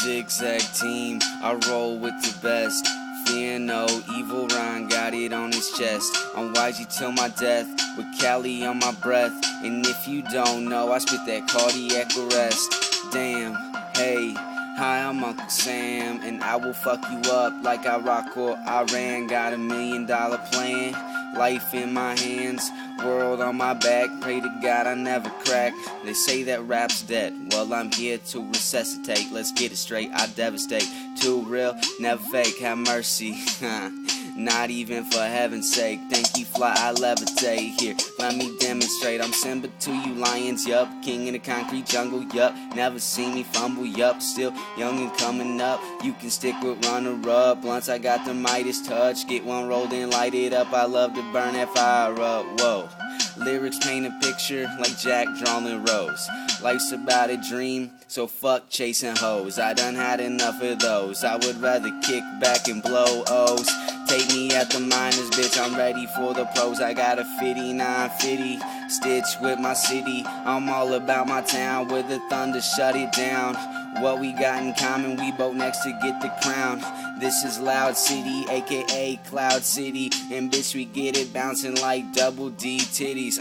Zigzag team, I roll with the best. Fear no evil, Ryan got it on his chest. I'm YG till my death, with Cali on my breath. And if you don't know, I spit that cardiac arrest. Damn, hey, hi, I'm Uncle Sam, and I will fuck you up like Iraq or Iran. Got $1 million plan, life in my hands, world on my back. Pray to God I never crack. They say that rap's dead, well I'm here to resuscitate. Let's get it straight, I devastate. Too real, never fake, have mercy. Not even for heaven's sake. Thank you, fly, I levitate. Here, let me demonstrate. I'm Simba to you lions, yup. King in the concrete jungle, yup. Never seen me fumble, yup. Still young and coming up. You can stick with runner-up. Once I got the Midas touch, get one rolled and light it up. I love to burn that fire up, whoa. Lyrics paint a picture like Jack drawing Rose. Life's about a dream, so fuck chasing hoes. I done had enough of those. I would rather kick back and blow O's. Take me at the minors, bitch, I'm ready for the pros. I got a 5950 stitch with my city. I'm all about my town, with the thunder shut it down. What we got in common, we both next to get the crown. This is Loud City, aka Cloud City. And bitch, we get it bouncing like double D titties,